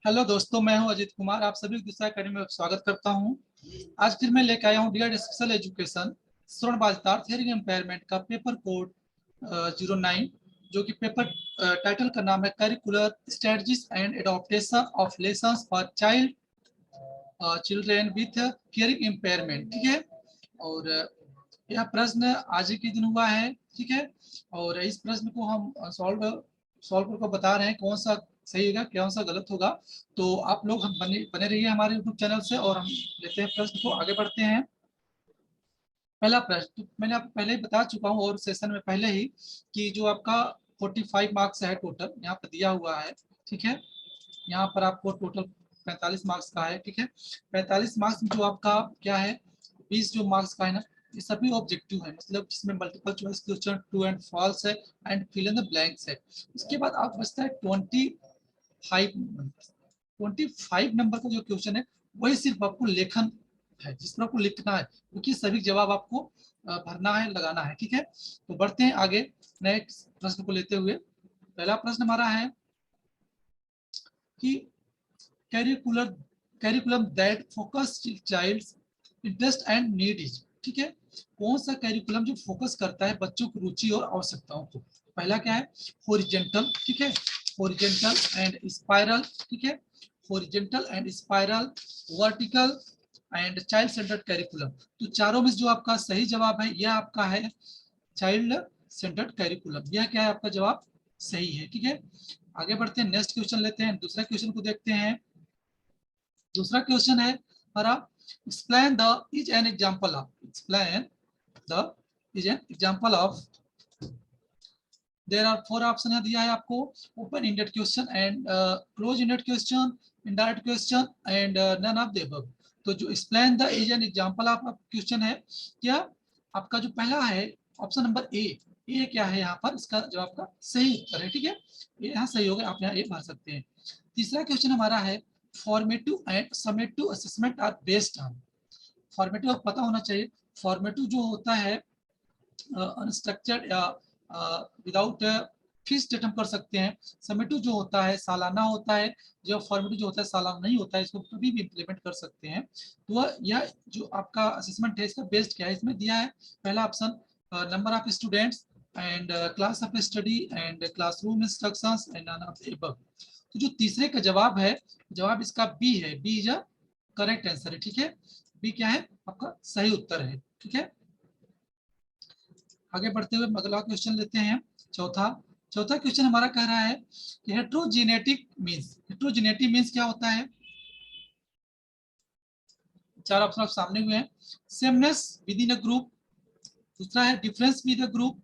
Hello दोस्तों, मैं हूं अजीत कुमार। आप सभी को दूसरा अकेडमी में स्वागत करता हूं। आज फिर मैं लेकर आया हूं डियर स्पेशल एजुकेशन श्रवण बाधितार्थ हियरिंग इम्पेयरमेंट का पेपर कोड 09, जो कि पेपर टाइटल का नाम है curricular strategies and adaptation of lessons for children with hearing impairment. ठीक है। और यह प्रश्न आज ही के दिन हुआ है। ठीक है। और इस प्रश्न को हम सॉल्व करके बता रहे हैं कौन सा सही होगा कौन सा गलत होगा। तो आप लोग हम बने बने रहिए हमारे यूट्यूब चैनल से और हम लेते हैं प्रश्न को, आगे बढ़ते हैं। पहला प्रश्न तो मैंने आपको पहले ही बता चुका हूँ और सेशन में पहले ही कि जो आपका 45 मार्क्स है टोटल यहाँ पर दिया हुआ है। ठीक है। यहाँ पर आपको टोटल 45 मार्क्स का है। ठीक है। 45 मार्क्स में जो आपका क्या है, 20 जो मार्क्स का है ना, ये सभी ऑब्जेक्टिव है, मतलब जिसमें multiple choice question, true and false है and fill in the blanks है। उसके बाद आप बचता है 25 नंबर का जो क्वेश्चन है वही सिर्फ आपको लेखन है, जिस पर आपको लिखना है, क्योंकि सभी जवाब आपको भरना है, लगाना है। ठीक है। तो बढ़ते हैं आगे नेक्स्ट प्रश्न को लेते हुए। पहला प्रश्न हमारा है कि curricular curriculum that focus child's interest and need is. ठीक है। कौन सा कैरिकुलम जो फोकस करता है बच्चों की रुचि और आवश्यकताओं को। पहला क्या है, हॉरिजॉन्टल। ठीक है। Horizontal and spiral. ठीक है। Horizontal and spiral, vertical and child centred curriculum. तो चारों में जो आपका सही जवाब है यह आपका है चाइल्ड सेंटर्ड कैरिकुलम। यह क्या है, आपका जवाब सही है। ठीक है। आगे बढ़ते हैं, नेक्स्ट क्वेश्चन लेते हैं, दूसरा क्वेश्चन को देखते हैं। दूसरा क्वेश्चन है हमारा, explain the is an example of, explain the is an example of. There are 4 option है दिया है आपको, open ended question and close ended question, indirect question and none of the above. तो जो explain the is an example of question है, क्या आपका जो पहला है ऑप्शन नंबर ए क्या है यहाँ पर, इसका जवाब का सही उत्तर है। ठीक है। ये यहाँ सही होगा, आप यहाँ ए भर सकते हैं। तीसरा क्वेश्चन हमारा है, formative and summative assessment are based on. Formative आपको पता होना चाहिए। फॉर्मेटिव जो होता है अनस्ट्रक्चर्ड या विदाउट फिक्स डेट हम कर सकते हैं। समेटिव जो होता है सालाना होता है, जो फॉर्मेटिव जो होता है सालाना नहीं होता है, इसको कभी भी इम्प्लीमेंट कर सकते हैं। तो यह जो आपका असेसमेंट है इसका बेस्ड क्या है, इसमें दिया है पहला option number of students and class of study and classroom instructions and none of the above. तो जो तीसरे का जवाब है, जवाब इसका बी है, B is a correct answer है। ठीक है। बी क्या है, आपका सही उत्तर है। ठीक है। आगे बढ़ते हुए अगला क्वेश्चन लेते हैं, चौथा। चौथा क्वेश्चन हमारा कह रहा है कि हेट्रोजेनेटिक मींस, हेट्रोजेनेटी मींस क्या होता है। चार ऑप्शन आप सामने हुए हैं, sameness with in a group, दूसरा है difference with a group,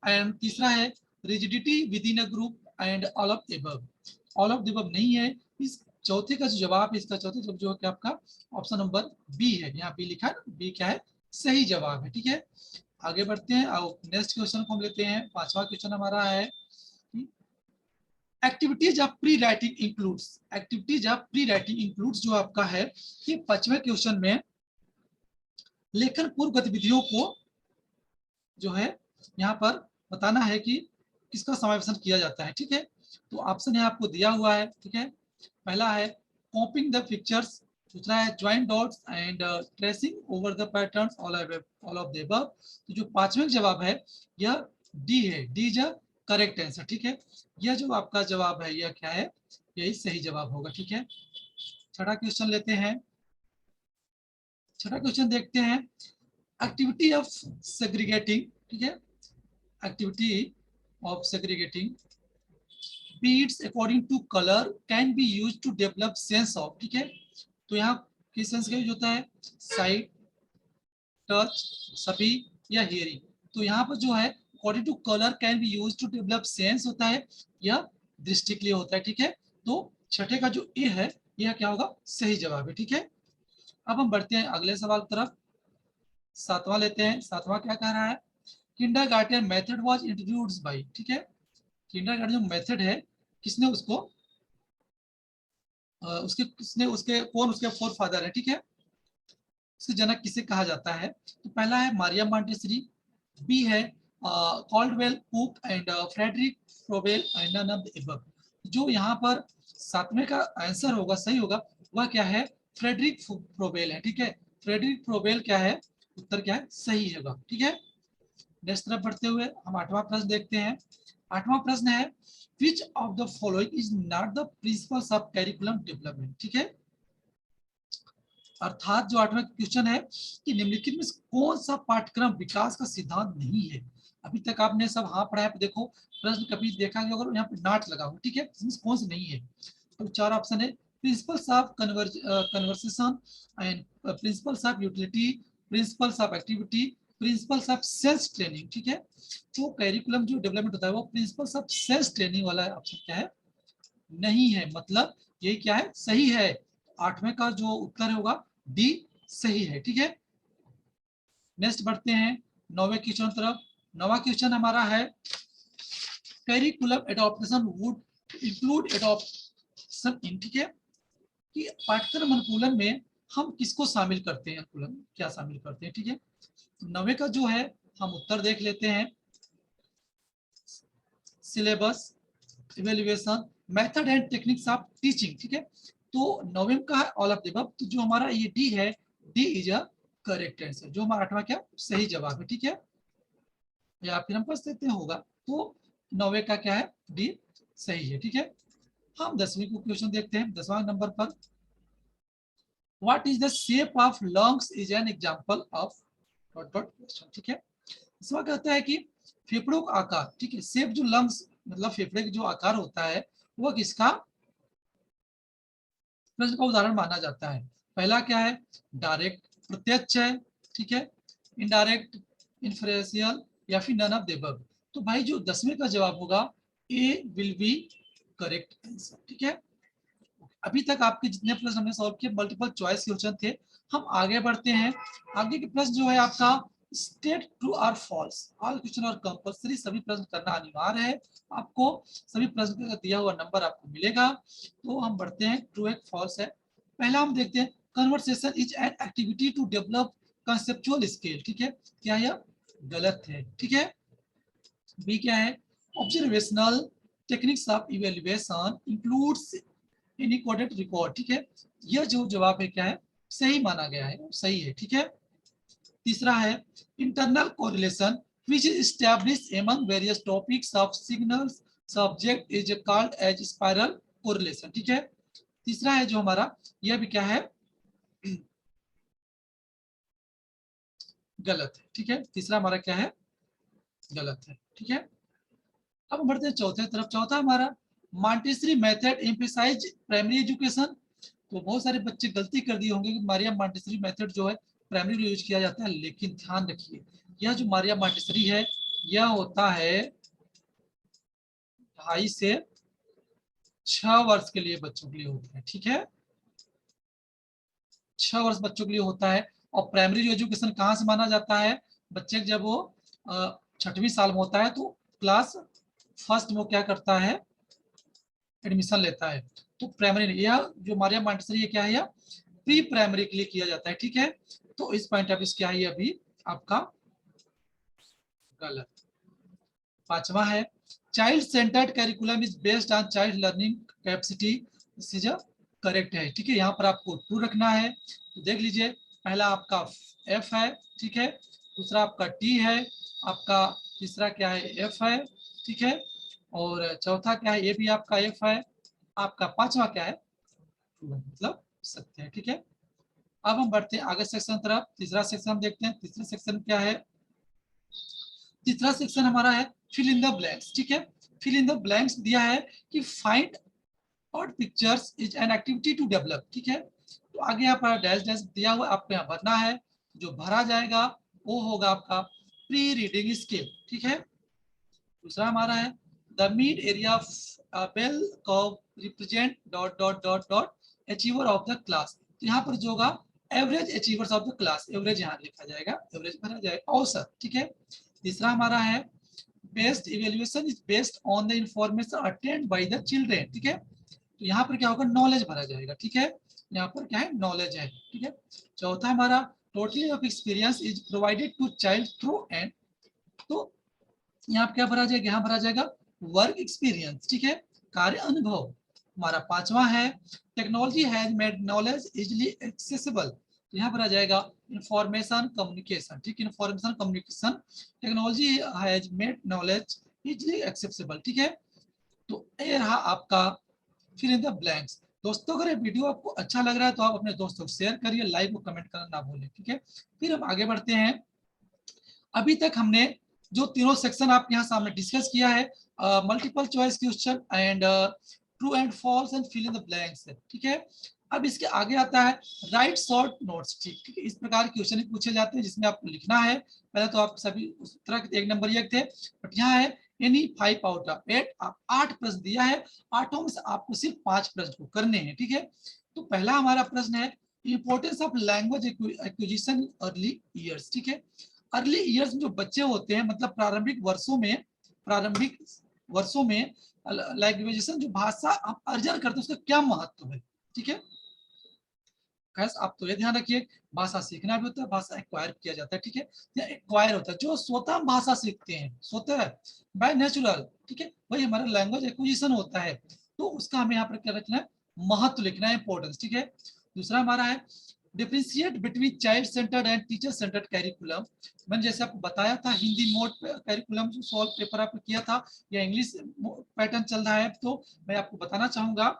and तीसरा है rigidity with in a group and all of the above. All of the above नहीं है। इस चौथे का जो जवाब है, इसका चौथे जवाब जो है कि आपका ऑप्शन नंबर बी है, यहाँ बी लिखा है, बी क्या है, सही जवाब है। ठीक है। आगे बढ़ते हैं और नेक्स्ट क्वेश्चन को हम लेते हैं। पांचवा क्वेश्चन हमारा है, activities of pre writing includes. Activities of pre writing includes जो आपका है, ये पांचवें क्वेश्चन में लेखन पूर्व गतिविधियों को जो है यहाँ पर बताना है कि किसका समावेशन किया जाता है। ठीक है। तो ऑप्शन है आपको दिया हुआ है। ठीक है। पहला है कॉपिंग द पिक्चर्स, दूसरा है join dots and tracing over the patterns all of the above. तो जो पांचवें जवाब है यह डी है, D is a correct answer. ठीक है। यह जो आपका जवाब है यह क्या है, यही सही जवाब होगा। ठीक है। छठा क्वेश्चन लेते हैं। छठा क्वेश्चन देखते हैं, एक्टिविटी ऑफ सेग्रीगेटिंग। ठीक है। Activity of segregating beads according to color can be used to develop sense of। ठीक है। तो यहाँ किस सेंस का यूज होता है, साइट, टच, सभी या हियरिंग। तो यहाँ पर जो है according to colour can be use to develop sense होता है, यह दृष्टि के लिए होता है। ठीक है। तो छठे का जो ए है यह क्या होगा, सही जवाब है। ठीक है। अब हम बढ़ते हैं अगले सवाल की तरफ। सातवां लेते हैं। सातवां क्या कह रहा है, kindergarten method was introduced by. ठीक है। किंडरगार्टन जो मेथड है, किसने उसको उसके किसने उसके कौन उसके फोर फादर है। ठीक है। उसके जनक किसे कहा जाता है। तो पहला है मारिया मॉन्टेसरी, बी है Caldwell Cook and Frederick Froebel and none of the above. जो यहाँ पर सातवें का आंसर होगा, सही होगा, वह क्या है, फ्रेडरिक प्रोबेल है। ठीक है, फ्रेडरिक प्रोबेल क्या है, उत्तर क्या है, सही होगा। ठीक है, नेक्स्ट तरफ बढ़ते हुए हम आठवां प्रश्न देखते हैं। आठवां प्रश्न है which of the following is not the principles of curriculum development. ठीक है, अर्थात जो आठवां क्वेश्चन है कि निम्नलिखित में कौन सा पाठ्यक्रम विकास का सिद्धांत नहीं है। अभी तक आपने सब हाँ पढ़ा है, देखो प्रश्न कभी देखा गया अगर यहाँ पे नॉट लगा हो, ठीक है, इसमें कौन सा नहीं है। तो चार ऑप्शन है, principles of conversation and principles of utility, principles of activity, principles of sales training. ठीक है, तो करिकुलम जो डेवलपमेंट होता है वो प्रिंसिपल्स ऑफ सेल्स ट्रेनिंग वाला ऑप्शन क्या है, नहीं है, मतलब ये क्या है, सही है। आठवें का जो उत्तर होगा डी सही है। ठीक है, नेक्स्ट बढ़ते हैं नौवें क्वेश्चन तरफ। नौवां क्वेश्चन हमारा है curriculum adoption would include adoption in. ठीक है, कि पाठ्यक्रम अनुकूलन में हम किसको शामिल करते हैं, अनुकूलन क्या शामिल करते हैं। ठीक है, तो नौवे का जो है हम उत्तर देख लेते हैं, syllabus, evaluation, method and techniques of teaching. ठीक है, तो नवम का है ऑल ऑफ द अबव, तो जो हमारा ये डी है, D is a correct answer, जो हमारा आठवां क्या सही जवाब है। ठीक है, या फिर हम पढ़ सकते हैं होगा, तो नौवे का क्या है, डी सही है। ठीक है, हम 10वीं को क्वेश्चन देखते हैं 10वां नंबर पर। What is the shape of lungs is an example of dot dot question. ठीक है, इसमें कहता है कि फेफड़ों का आकार, ठीक है, शेप जो लंग्स मतलब फेफड़े का जो आकार होता है वह किसका प्रश्न का उदाहरण माना जाता है। पहला क्या है, डायरेक्ट प्रत्यक्ष है, ठीक है, इनडायरेक्ट, इन्फ्रेंशियल, या फिर नन ऑफ द अबव। तो भाई जो 10वें का जवाब होगा ए विल बी करेक्ट आंसर। ठीक है, अभी तक आपके जितने प्रश्न हमने सॉल्व किए मल्टीपल चॉइस क्वेश्चन थे। हम आगे बढ़ते हैं, आगे के प्रश्न जो है आपका स्टेट ट्रू और फॉल्स, ऑल क्वेश्चन और कंपलसरी, सभी प्रश्न करना अनिवार्य है आपको, सभी प्रश्न का दिया हुआ नंबर आपको मिलेगा। तो हम बढ़ते हैं, ट्रू है फॉल्स है। पहला हम देखते हैं, conversation is an activity to develop conceptual skill. ठीक है, क्या यह गलत है। ठीक है, बी क्या है, observational techniques of evaluation includes encoded record. ठीक है, यह जो जवाब है क्या है, सही माना गया है, सही है। ठीक है, तीसरा है internal correlation which is established among various topics of signals subject is called as spiral correlation। ठीक है, तीसरा है जो हमारा, यह भी क्या है, गलत है। ठीक है, तीसरा हमारा क्या है, गलत है। ठीक है, अब बढ़ते हैं चौथे तरफ। चौथा हमारा Montessori method emphasize primary education. तो बहुत सारे बच्चे गलती कर दिए होंगे कि मारिया मॉन्टेसरी मेथड जो है प्राइमरी यूज किया जाता है, लेकिन ध्यान रखिए यह जो मारिया मॉन्टेसरी है यह होता है 2.5 से 6 वर्ष के लिए बच्चों के लिए होता है। ठीक है, 6 वर्ष बच्चों के लिए होता है। और प्राइमरी एजुकेशन कहाँ से माना जाता है, बच्चे जब वो 6वीं साल में होता है तो क्लास फर्स्ट में वो क्या करता है, एडमिशन लेता है। तो प्राइमरी, यह जो मारिया मॉन्टेसरी क्या है, यह प्री प्राइमरी के लिए किया जाता है। ठीक है, तो इस पॉइंट ऑफ व्यू क्या है, अभी आपका गलत। पांचवा है child centred curriculum is based on child learning capacity, is correct है। ठीक है, यहाँ पर आपको ट्रू रखना है। तो देख लीजिए, पहला आपका एफ है, ठीक है, दूसरा आपका टी है, आपका तीसरा क्या है, एफ है। ठीक है, और चौथा क्या है, ये भी आपका एफ है, आपका पांचवा क्या है, मतलब सत्य है। ठीक है, अब हम बढ़ते हैं आगे सेक्शन तरफ। तीसरा सेक्शन हम देखते हैं, तीसरा सेक्शन क्या है, तीसरा सेक्शन हमारा है फिल इन द ब्लैंक्स। ठीक है, फिल इन द ब्लैंक्स दिया है कि find out pictures is an activity to develop. ठीक है, तो आगे यहाँ पर डैश डैश दिया हुआ, आपको यहाँ भरना है, जो भरा जाएगा वो होगा आपका प्री रीडिंग स्किल। ठीक है, दूसरा हमारा है the mid area of bell curve represent dot dot dot dot achiever of the class. तो यहाँ पर जो होगा average achievers of the class, average यहाँ लिखा जाएगा, एवरेज भरा जाएगा, औसत। ठीक है, तीसरा हमारा है based evaluation is based on the information attend by the children. ठीक है, तो यहाँ पर क्या होगा, नॉलेज भरा जाएगा। ठीक है, यहाँ पर क्या है, नॉलेज है। ठीक है, चौथा हमारा totally of experience is provided to child through and, तो यहाँ क्या भरा जाएगा, यहाँ भरा जाएगा वर्क एक्सपीरियंस। ठीक है, कार्य अनुभव हमारा पांचवा है। Technology has made knowledge easily accessible, तो यहाँ पर आ जाएगा इंफॉर्मेशन कम्युनिकेशन, ठीक है, information communication, technology has made knowledge easily accessible, ठीक है। तो ये रहा आपका फिल इन द ब्लैंक्स। दोस्तों अगर ये वीडियो आपको अच्छा लग रहा है तो आप अपने दोस्तों को शेयर करिए, लाइक और कमेंट करना ना भूलें, ठीक है। फिर हम आगे बढ़ते हैं। अभी तक हमने जो तीनों सेक्शन आपके यहाँ सामने डिस्कस किया है, multiple choice question and true and false and fill in the blanks, ठीक है। अब इसके आगे आता है राइट शॉर्ट नोट्स, ठीक है। इस प्रकार के क्वेश्चन पूछे जाते हैं जिसमें आपको लिखना है। पहले तो आप सभी उस तरह के 1 नंबर 1 थे, बट यहाँ है एनी 5 आउट ऑफ 8, आप 8 प्रश्न दिया है, 8 में से आपको सिर्फ 5 प्रश्न को करने हैं, ठीक है। तो पहला हमारा प्रश्न है importance of language acquisition early years, ठीक है। अर्ली ईयर्स में जो बच्चे होते हैं, मतलब प्रारंभिक वर्षों में लैंग्वेजेशन जो भाषा आप अर्जन करते हैं उसका क्या महत्व है, ठीक है। खैर आप तो ये ध्यान रखिए, भाषा सीखना भी होता है, भाषा एक्वायर किया जाता है, ठीक है। या एक्वायर होता है जो स्वतः भाषा सीखते हैं, स्वतः बाय नेचुरल, ठीक है, वही हमारा लैंग्वेज एक्विजिशन होता है। तो उसका हमें यहाँ पर क्या रखना है, महत्व लिखना है, इंपॉर्टेंस, ठीक है। दूसरा हमारा है differentiate between child centred and teacher centred curriculum. मैंने जैसे आपको बताया था हिंदी मोड कैरिकुलम जो सॉल्व पेपर आपने किया था, या इंग्लिश पैटर्न चल रहा है, तो मैं आपको बताना चाहूंगा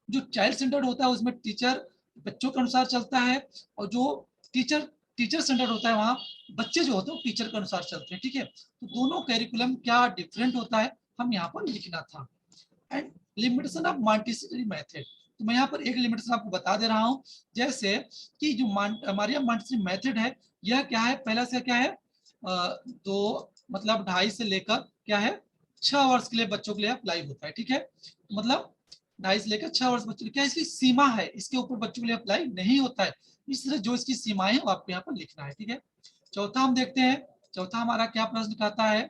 जो चाइल्ड सेंटर्ड होता है उसमें टीचर बच्चों के अनुसार चलता है, और जो टीचर टीचर सेंटर्ड होता है वहाँ बच्चे जो होते हैं टीचर के अनुसार चलते हैं, ठीक है। तो दोनों कैरिकुलम क्या डिफरेंट होता है हम यहाँ पर लिखना था। And limitation of Montessori method, तो मैं यहाँ पर एक लिमिटेशन आपको बता दे रहा हूँ, जैसे कि जो हमारी मॉन्टेसरी मेथड है यह क्या है, पहला से क्या है, दो मतलब 2.5 से लेकर क्या है 6 वर्ष के लिए बच्चों के लिए अप्लाई होता है, ठीक है। मतलब 2.5 से लेकर 6 वर्ष बच्चों, क्या इसकी सीमा है, इसके ऊपर बच्चों के लिए अप्लाई नहीं होता है। इसलिए जो इसकी सीमाएं है वो आपको यहाँ पर लिखना है, ठीक है। चौथा हम देखते हैं, चौथा हमारा क्या प्रश्न कहता है।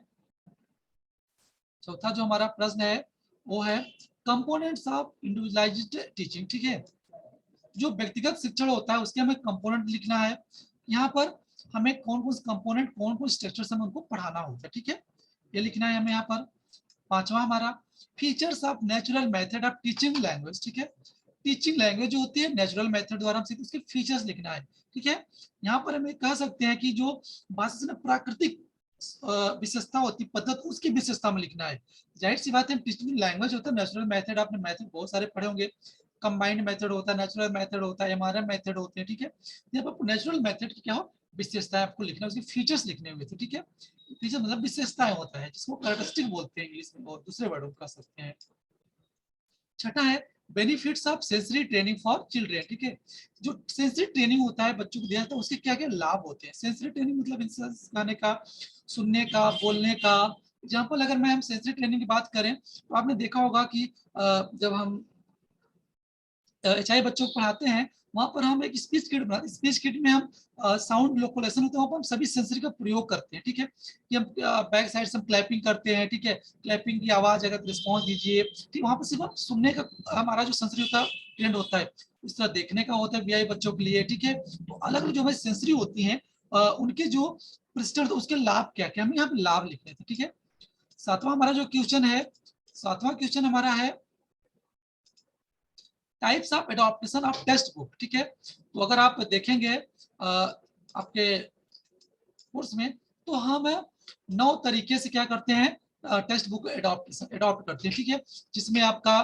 चौथा जो हमारा प्रश्न है वो है कंपोनेंट्स ऑफ इंडिविजुअलाइज्ड टीचिंग, ठीक है। जो व्यक्तिगत शिक्षण होता है उसके हमें कंपोनेंट लिखना है। यहाँ पर हमें कौन कौन से कंपोनेंट, कौन कौन स्ट्रक्चर हमें उनको पढ़ाना होता है, ठीक है, ये लिखना है हमें यहाँ पर। पांचवा हमारा features of natural method of teaching language, ठीक है। टीचिंग लैंग्वेज जो होती है नेचुरल मेथड द्वारा हम सीखते हैं उसके फीचर्स लिखना है, ठीक है। यहाँ पर हम कह सकते हैं कि जो भाषा से प्राकृतिक विशेषता होती है पद्धत, उसकी विशेषता में लिखना है। जाहिर सी बात है टीचिंग लैंग्वेज होता है नेचुरल मेथड, आपने मेथड बहुत सारे पढ़े होंगे, कंबाइंड मेथड होता है, नेचुरल मेथड होता है, एमआरएम मेथड होते हैं, ठीक है। जब आपको नेचुरल मेथड की क्या हो विशेषताएं आपको लिखना है, उसके फीचर्स लिखने हुए थे, ठीक है। फीचर मतलब विशेषताएं होता है जिसको कैरेक्टरिस्टिक बोलते हैं इंग्लिश में, और दूसरे वर्ड कह सकते हैं। छठा है benefits of sensory training for children, ठीक है। जो सेंसरी ट्रेनिंग होता है बच्चों को दिया जाता है उसके क्या क्या लाभ होते हैं। सेंसरी ट्रेनिंग मतलब गाने का, सुनने का, बोलने का। एग्जाम्पल अगर मैं हम सेंसरी ट्रेनिंग की बात करें तो आपने देखा होगा कि जब हम एचआई बच्चों को पढ़ाते हैं वहां पर हम एक स्पीच किट बनाते हैं। स्पीच किट में हम साउंड लोकोलेशन होता है, वहां पर हम सभी सेंसरी का प्रयोग करते हैं, ठीक है। कि हम बैक साइड से हम क्लैपिंग करते हैं, ठीक है, क्लैपिंग की आवाज अगर रिस्पॉन्स दीजिए, ठीक, वहां पर सिर्फ हम सुनने का हमारा जो सेंसरी होता है ट्रेंड होता है, उस तरह देखने का होता है वीआई बच्चों के लिए, ठीक है। तो अलग अलग जो हमारी सेंसरी होती है उनके जो प्रिस्टर उसके लाभ क्या क्या हम यहाँ पे लाभ लिख लेते हैं, ठीक है। सातवां हमारा जो क्वेश्चन है, सातवां क्वेश्चन हमारा है types of adaptation of text book, ठीक है। तो अगर आप देखेंगे आपके कोर्स में तो हम 9 तरीके से क्या करते हैं टेक्स्ट बुक एडॉप्ट करते हैं, ठीक है। जिसमें आपका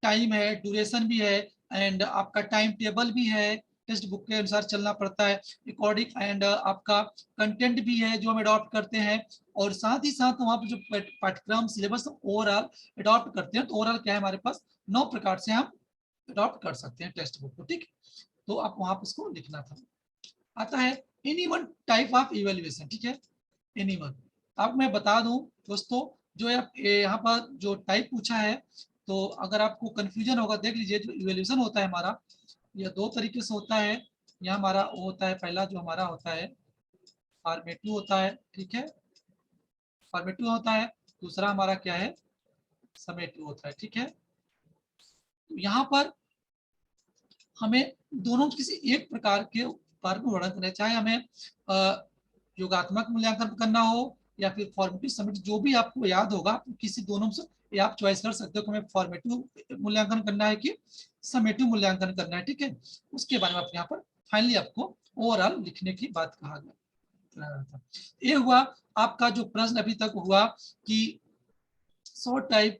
टाइम है, ड्यूरेशन भी है, एंड आपका टाइम टेबल भी है, टेक्स्ट बुक के अनुसार चलना पड़ता है अकॉर्डिंग, एंड आपका कंटेंट भी है जो हम एडॉप्ट करते हैं, और साथ ही साथ वहाँ पर जो पाठ्यक्रम सिलेबस ओवरऑल एडॉप्ट करते हैं। तो ओवरऑल क्या है हमारे पास 9 प्रकार से हम अडॉप्ट कर सकते हैं टेक्स्ट बुक को, ठीक। तो आप वहां पर इसको लिखना था। आता है any one type of evaluation, ठीक है, एनी वन। अब मैं बता दूं दोस्तों, जो यहाँ पर जो टाइप पूछा है, तो अगर आपको कंफ्यूजन होगा देख लीजिए, जो इवेल्युएशन होता है हमारा यह 2 तरीके से होता है। यहाँ हमारा वो होता है, पहला जो हमारा होता है फॉर्मेटिव होता है, ठीक है, फॉर्मेटिव होता है। दूसरा हमारा क्या है समेटिव होता है, ठीक है। तो यहाँ पर हमें दोनों किसी एक प्रकार के बारे में वर्णन करना, चाहे हमें योगात्मक मूल्यांकन करना हो या फिर फॉर्मेटिव समेटिव, जो भी आपको याद होगा किसी दोनों से ये आप चॉइस कर सकते हो कि हमें फॉर्मेटिव मूल्यांकन करना है कि समेटिव मूल्यांकन करना है। ठीक है, उसके बारे में आप यहाँ पर फाइनली आपको ओवरऑल लिखने की बात कहा गया था। ये हुआ आपका जो प्रश्न अभी तक हुआ कि शॉर्ट टाइप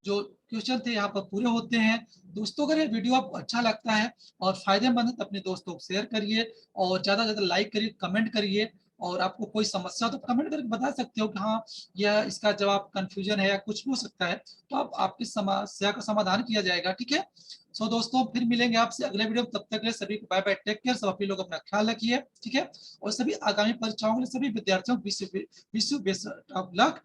जो क्वेश्चन थे यहाँ पर पूरे होते हैं। दोस्तों अगर ये वीडियो आपको अच्छा लगता है और फायदेमंद है तो अपने दोस्तों को शेयर करिए और ज्यादा से ज्यादा लाइक करिए, कमेंट करिए। और आपको कोई समस्या तो कमेंट करके बता सकते हो कि हाँ यह इसका जवाब कंफ्यूजन है या कुछ भी हो सकता है, तो आप आपकी समस्या का समाधान किया जाएगा। ठीक है, सो दोस्तों फिर मिलेंगे आपसे अगले वीडियो में, तब तक के लिए सभी को बाय बाय, टेक केयर। सब आप लोग अपना ख्याल रखिए। ठीक है, और सभी आगामी परीक्षाओं के लिए सभी विद्यार्थियों को विश्व बेस्ट ऑफ लक।